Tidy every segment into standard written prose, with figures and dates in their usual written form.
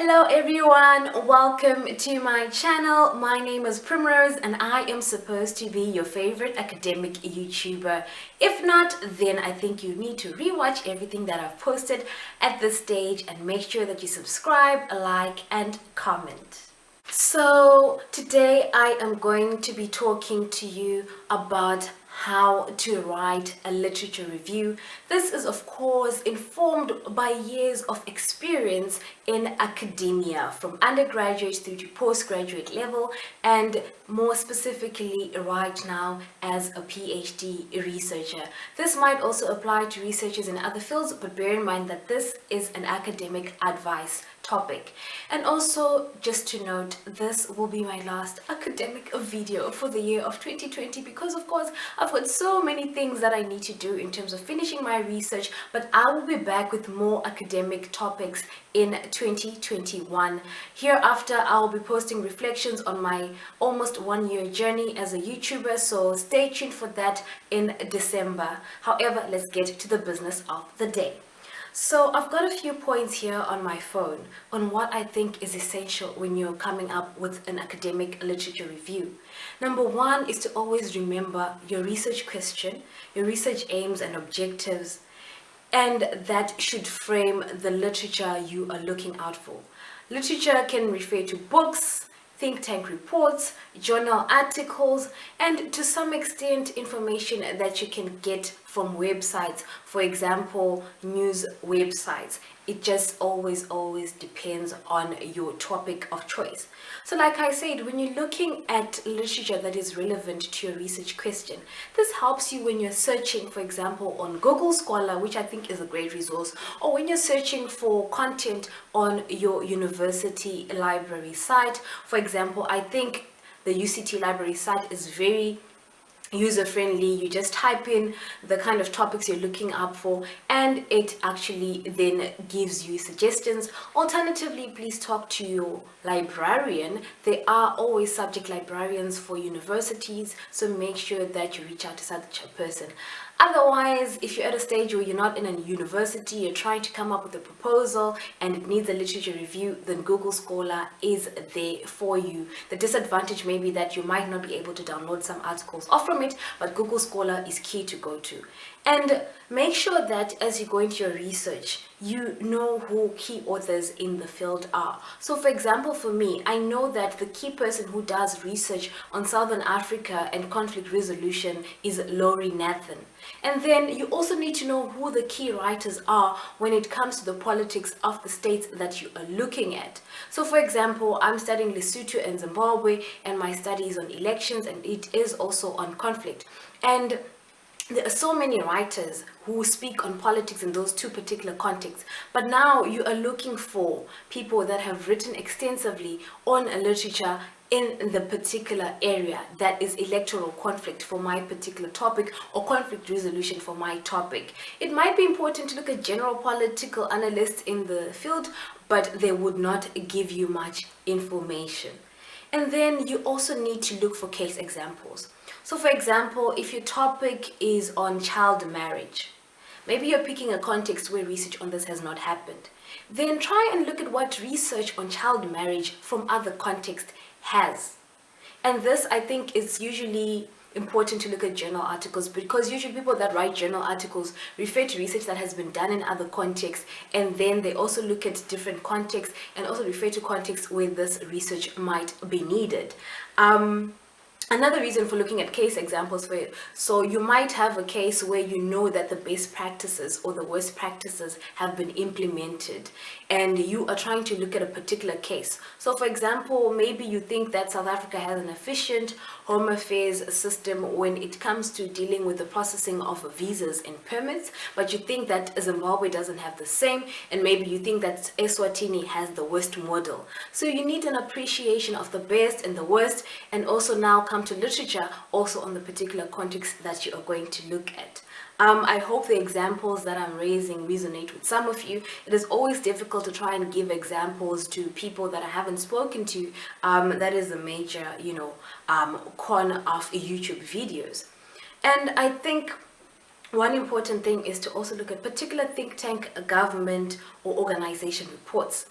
Hello everyone, welcome to my channel. My name is Primrose and I am supposed to be your favorite academic YouTuber. If not, then I think you need to rewatch everything that I've posted at this stage and make sure that you subscribe, like and comment. So today I am going to be talking to you about how to write a literature review. This is of course informed by years of experience in academia, from undergraduate through to postgraduate level, and more specifically right now as a PhD researcher. This might also apply to researchers in other fields, but bear in mind that this is an academic advice topic. And also, just to note, this will be my last academic video for the year of 2020 because of course I've got so many things that I need to do in terms of finishing my research, but I will be back with more academic topics in 2021. Hereafter, I'll be posting reflections on my almost 1 year journey as a YouTuber, so stay tuned for that in December. However, let's get to the business of the day. So I've got a few points here on my phone on what I think is essential when you're coming up with an academic literature review. Number one is to always remember your research question, your research aims and objectives, and that should frame the literature you are looking out for. Literature can refer to books, think tank reports, journal articles, and to some extent information that you can get from websites, for example, news websites. It just always depends on your topic of choice. So like I said, when you're looking at literature that is relevant to your research question, this helps you when you're searching, for example, on Google Scholar, which I think is a great resource, or when you're searching for content on your university library site. For example, I think the UCT library site is very user-friendly. You just type in the kind of topics you're looking up for and it actually then gives you suggestions. Alternatively, please talk to your librarian. There are always subject librarians for universities, so make sure that you reach out to such a person. Otherwise, if you're at a stage where you're not in a university, you're trying to come up with a proposal and it needs a literature review, then Google Scholar is there for you. The disadvantage may be that you might not be able to download some articles off from it, but Google Scholar is key to go to. And make sure that as you go into your research, you know who key authors in the field are. So for example, for me, I know that the key person who does research on Southern Africa and conflict resolution is Laurie Nathan. And then you also need to know who the key writers are when it comes to the politics of the states that you are looking at. So for example, I'm studying Lesotho and Zimbabwe, and my study is on elections and it is also on conflict. And there are so many writers who speak on politics in those two particular contexts, but now you are looking for people that have written extensively on literature in the particular area that is electoral conflict for my particular topic or conflict resolution for my topic. It might be important to look at general political analysts in the field, but they would not give you much information. And then you also need to look for case examples. So for example, if your topic is on child marriage, maybe you're picking a context where research on this has not happened, then try and look at what research on child marriage from other contexts has. And this, I think, is usually important to look at journal articles, because usually people that write journal articles refer to research that has been done in other contexts, and then they also look at different contexts and also refer to contexts where this research might be needed. Another reason for looking at case examples for it, so you might have a case where you know that the best practices or the worst practices have been implemented and you are trying to look at a particular case. So for example, maybe you think that South Africa has an efficient home affairs system when it comes to dealing with the processing of visas and permits, but you think that Zimbabwe doesn't have the same, and maybe you think that Eswatini has the worst model. So you need an appreciation of the best and the worst, and also now come to literature also on the particular context that you are going to look at. I hope the examples that I'm raising resonate with some of you. It is always difficult to try and give examples to people that I haven't spoken to. That is a major, con of YouTube videos. And I think one important thing is to also look at particular think tank, government, or organization reports.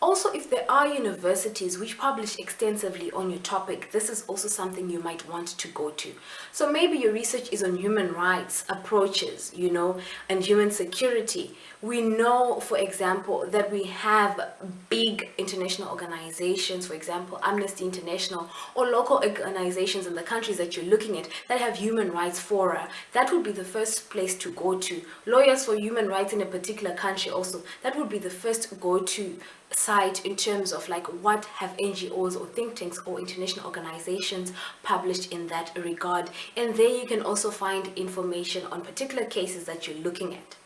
Also, if there are universities which publish extensively on your topic, this is also something you might want to go to. So maybe your research is on human rights approaches, and human security. We know, for example, that we have big international organizations, for example, Amnesty International, or local organizations in the countries that you're looking at that have human rights fora. That would be the first place to go to. Lawyers for human rights in a particular country also, that would be the first go-to site in terms of like what have NGOs or think tanks or international organizations published in that regard. And there you can also find information on particular cases that you're looking at.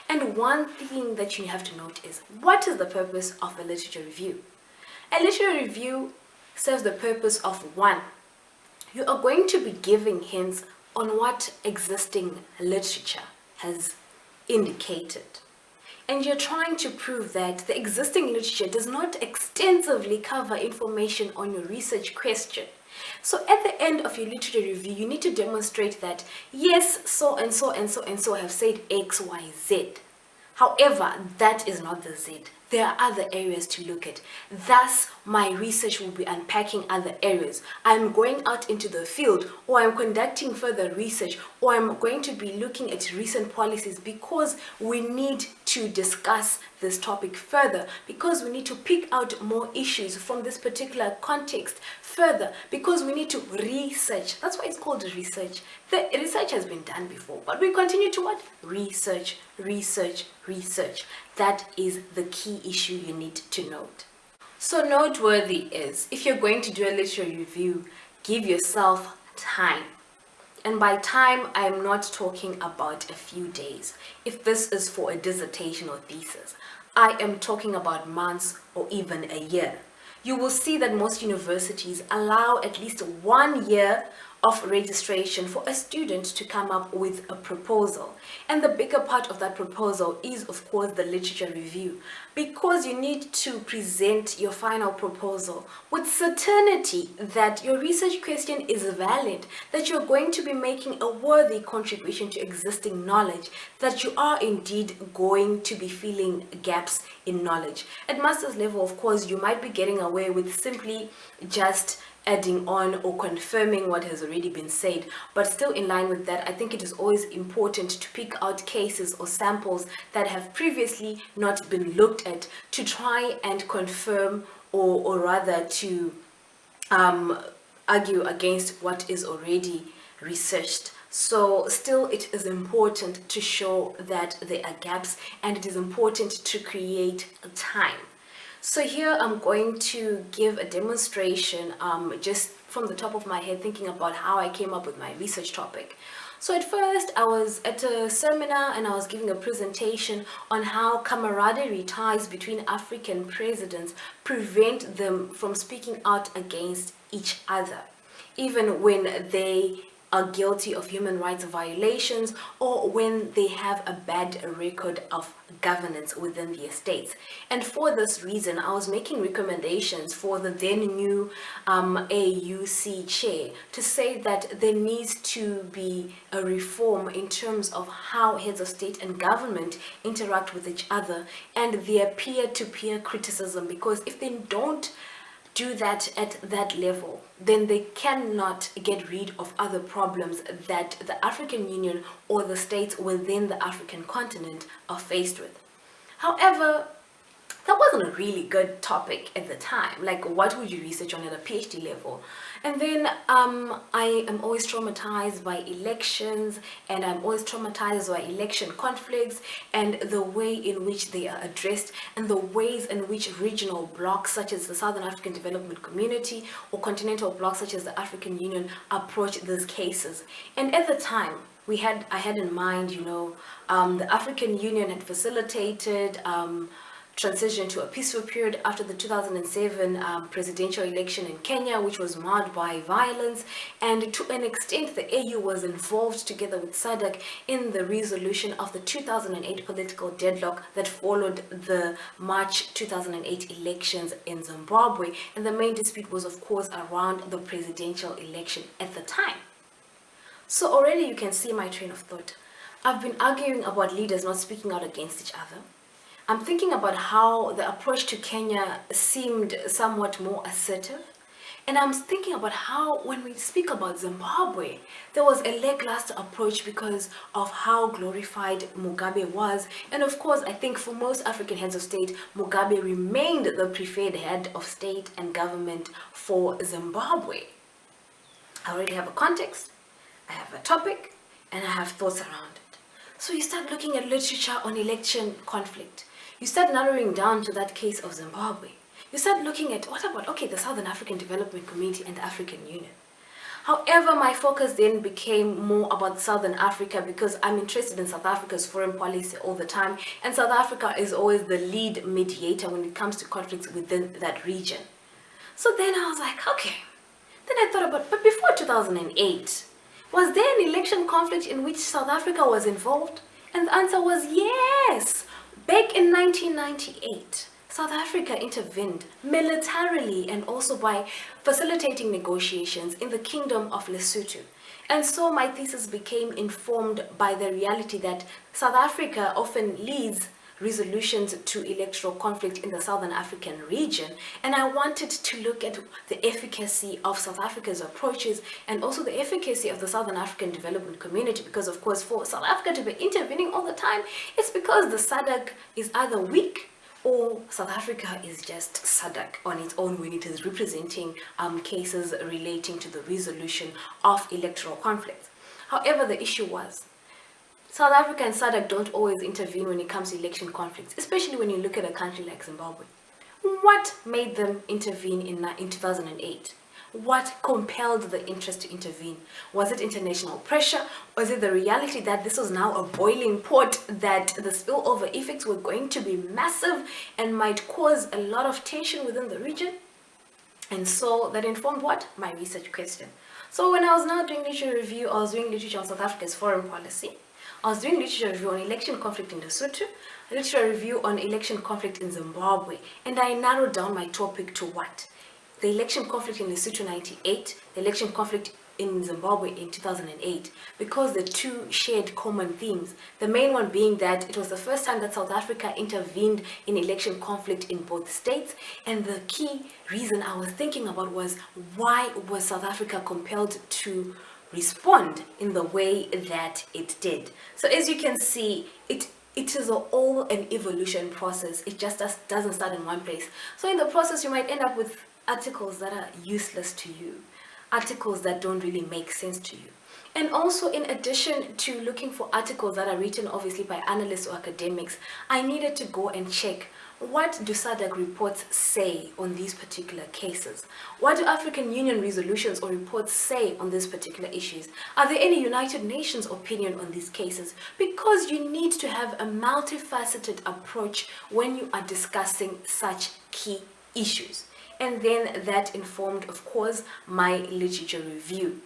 And one thing that you have to note is, what is the purpose of a literature review? A literary review serves the purpose of, one, you are going to be giving hints on what existing literature has indicated. And you're trying to prove that the existing literature does not extensively cover information on your research question. So at the end of your literary review, you need to demonstrate that, yes, so and so and so and so have said X, Y, Z. However, that is not the Z. There are other areas to look at. Thus, my research will be unpacking other areas. I'm going out into the field, or I'm conducting further research, or I'm going to be looking at recent policies, because we need to discuss this topic further, because we need to pick out more issues from this particular context further, because we need to research. That's why it's called research. The research has been done before, but we continue to what? Research, research, research. That is the key issue you need to note. So noteworthy is, if you're going to do a literary review, give yourself time. And by time, I'm not talking about a few days. If this is for a dissertation or thesis, I am talking about months or even a year. You will see that most universities allow at least 1 year of registration for a student to come up with a proposal. And the bigger part of that proposal is, of course, the literature review, because you need to present your final proposal with certainty that your research question is valid, that you're going to be making a worthy contribution to existing knowledge, that you are indeed going to be filling gaps in knowledge. At master's level, of course, you might be getting away with simply just adding on or confirming what has already been said, but still in line with that, I think it is always important to pick out cases or samples that have previously not been looked at, to try and confirm or rather to argue against what is already researched. So still, it is important to show that there are gaps, and it is important to create time. So here I'm going to give a demonstration just from the top of my head, thinking about how I came up with my research topic. So at first I was at a seminar and I was giving a presentation on how camaraderie ties between African presidents prevent them from speaking out against each other, even when they are guilty of human rights violations or when they have a bad record of governance within their states. And for this reason, I was making recommendations for the then new AUC chair to say that there needs to be a reform in terms of how heads of state and government interact with each other and their peer-to-peer criticism, because if they don't do that at that level, then they cannot get rid of other problems that the African Union or the states within the African continent are faced with. However, that wasn't a really good topic at the time. Like, what would you research on at a PhD level? And then I am always traumatized by elections, and I'm always traumatized by election conflicts and the way in which they are addressed, and the ways in which regional blocs such as the Southern African Development Community or continental blocs such as the African Union approach these cases. And at the time, I had in mind, the African Union had facilitated transition to a peaceful period after the 2007 presidential election in Kenya, which was marred by violence, and to an extent the AU was involved together with SADC in the resolution of the 2008 political deadlock that followed the March 2008 elections in Zimbabwe, and the main dispute was of course around the presidential election at the time. So already you can see my train of thought. I've been arguing about leaders not speaking out against each other. I'm thinking about how the approach to Kenya seemed somewhat more assertive. And I'm thinking about how, when we speak about Zimbabwe, there was a lackluster approach because of how glorified Mugabe was. And of course, I think for most African heads of state, Mugabe remained the preferred head of state and government for Zimbabwe. I already have a context, I have a topic, and I have thoughts around it. So you start looking at literature on election conflict. You start narrowing down to that case of Zimbabwe. You start looking at, what about, okay, the Southern African Development Community and the African Union. However, my focus then became more about Southern Africa because I'm interested in South Africa's foreign policy all the time, and South Africa is always the lead mediator when it comes to conflicts within that region. So then I was like, okay. Then I thought about, but before 2008, was there an election conflict in which South Africa was involved? And the answer was yes. Back in 1998, South Africa intervened militarily and also by facilitating negotiations in the Kingdom of Lesotho. And so my thesis became informed by the reality that South Africa often leads resolutions to electoral conflict in the Southern African region, and I wanted to look at the efficacy of South Africa's approaches and also the efficacy of the Southern African Development Community, because of course for South Africa to be intervening all the time, it's because the SADC is either weak or South Africa is just SADC on its own when it is representing cases relating to the resolution of electoral conflicts. However, the issue was South Africa and SADC don't always intervene when it comes to election conflicts, especially when you look at a country like Zimbabwe. What made them intervene in 2008? What compelled the interest to intervene? Was it international pressure? Was it the reality that this was now a boiling pot, that the spillover effects were going to be massive and might cause a lot of tension within the region? And so that informed what? My research question. So when I was now doing literature review, I was doing literature on South Africa's foreign policy. I was doing literature review on election conflict in Lesotho, literature review on election conflict in Zimbabwe, and I narrowed down my topic to what? The election conflict in Lesotho 98, the election conflict in Zimbabwe in 2008, because the two shared common themes. The main one being that it was the first time that South Africa intervened in election conflict in both states, and the key reason I was thinking about was, why was South Africa compelled to respond in the way that it did? So as you can see, it is all an evolution process. It just doesn't start in one place. So in the process, you might end up with articles that are useless to you, articles that don't really make sense to you. And also, in addition to looking for articles that are written obviously by analysts or academics, I needed to go and check, what do SADC reports say on these particular cases? What do African Union resolutions or reports say on these particular issues? Are there any United Nations opinion on these cases? Because you need to have a multifaceted approach when you are discussing such key issues. And then that informed, of course, my literature review.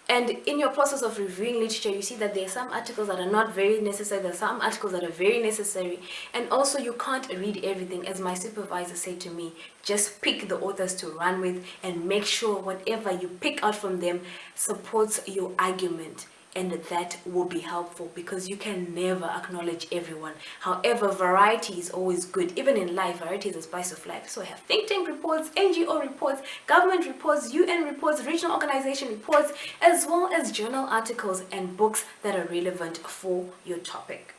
And in your process of reviewing literature, you see that there are some articles that are not very necessary, there are some articles that are very necessary, and also you can't read everything. As my supervisor said to me, just pick the authors to run with and make sure whatever you pick out from them supports your argument. And that will be helpful, because you can never acknowledge everyone. However, variety is always good. Even in life, variety is the spice of life. So I have think tank reports, NGO reports, government reports, UN reports, regional organization reports, as well as journal articles and books that are relevant for your topic.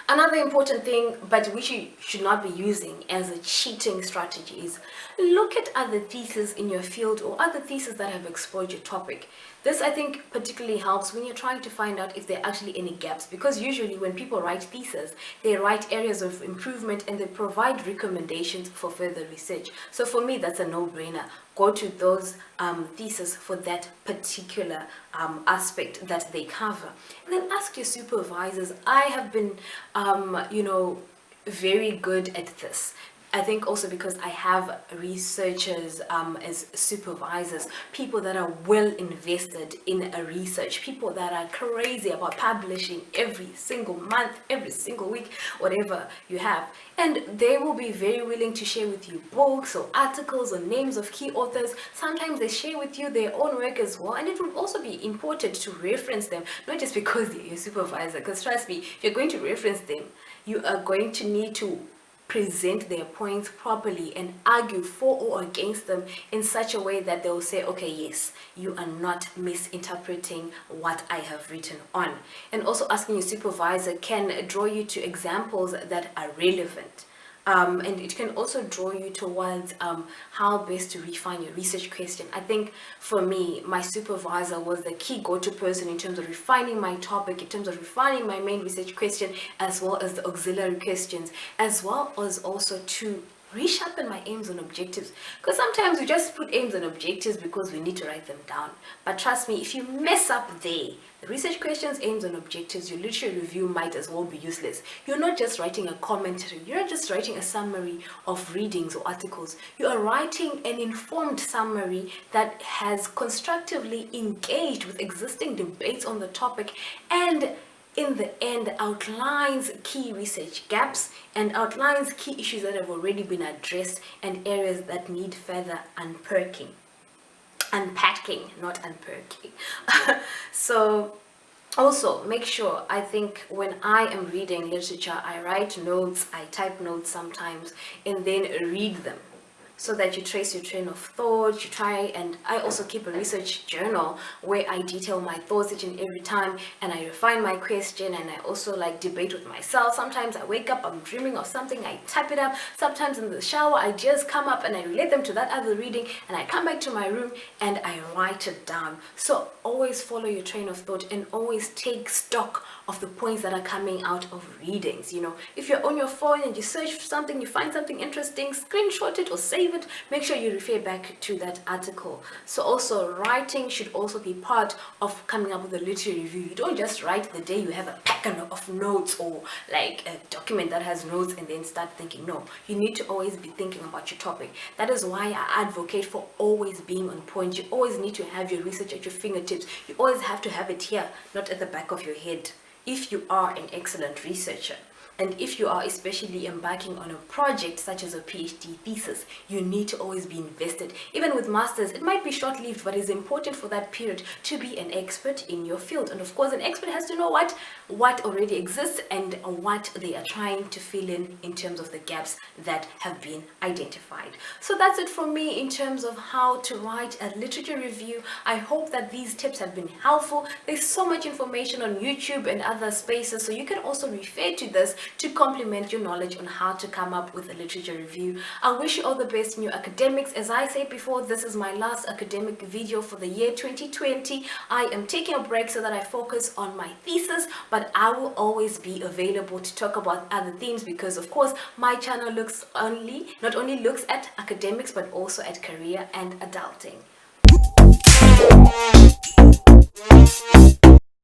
Another important thing, but which you should not be using as a cheating strategy, is look at other theses in your field or other theses that have explored your topic. This, I think, particularly helps when you're trying to find out if there are actually any gaps, because usually when people write theses, they write areas of improvement and they provide recommendations for further research. So for me, that's a no-brainer. Go to those theses for that particular aspect that they cover. And then ask your supervisors. I have been, very good at this. I think also because I have researchers as supervisors, people that are well invested in a research, people that are crazy about publishing every single month, every single week, whatever you have. And they will be very willing to share with you books or articles or names of key authors. Sometimes they share with you their own work as well. And it will also be important to reference them, not just because they're your supervisor, because trust me, if you're going to reference them, you are going to need to present their points properly and argue for or against them in such a way that they will say, okay, yes, you are not misinterpreting what I have written on. And also asking your supervisor can draw you to examples that are relevant. And it can also draw you towards how best to refine your research question. I think for me, my supervisor was the key go-to person in terms of refining my topic, in terms of refining my main research question, as well as the auxiliary questions, as well as also to resharpen my aims and objectives, because sometimes we just put aims and objectives because we need to write them down. But trust me, if you mess up there, the research questions, aims and objectives, your literature review might as well be useless. You're not just writing a commentary, you're not just writing a summary of readings or articles, you are writing an informed summary that has constructively engaged with existing debates on the topic, and in the end outlines key research gaps and outlines key issues that have already been addressed and areas that need further unpacking, not unpacking. So also make sure, I think when I am reading literature, I write notes, I type notes sometimes, and then read them, so that you trace your train of thought. You try, and I also keep a research journal where I detail my thoughts each and every time, and I refine my question, and I also like debate with myself. Sometimes I wake up, I'm dreaming of something, I type it up. Sometimes in the shower, I just come up and I relate them to that other reading, and I come back to my room and I write it down. So always follow your train of thought and always take stock of the points that are coming out of readings. You know, if you're on your phone and you search for something, you find something interesting, screenshot it or save it. Make sure you refer back to that article. So also writing should also be part of coming up with a literary review. You don't just write the day you have a pack of notes or like a document that has notes and then start thinking. No, you need to always be thinking about your topic. That is why I advocate for always being on point. You always need to have your research at your fingertips. You always have to have it here, not at the back of your head, if you are an excellent researcher. And if you are especially embarking on a project such as a PhD thesis, you need to always be invested. Even with masters, it might be short-lived, but it's important for that period to be an expert in your field. And of course, an expert has to know what already exists and what they are trying to fill in terms of the gaps that have been identified. So that's it for me in terms of how to write a literature review. I hope that these tips have been helpful. There's so much information on YouTube and other spaces, so you can also refer to this to complement your knowledge on how to come up with a literature review. I wish you all the best in your academics. As I said before, this is my last academic video for the year 2020. I am taking a break so that I focus on my thesis, but I will always be available to talk about other themes, because of course my channel not only looks at academics but also at career and adulting.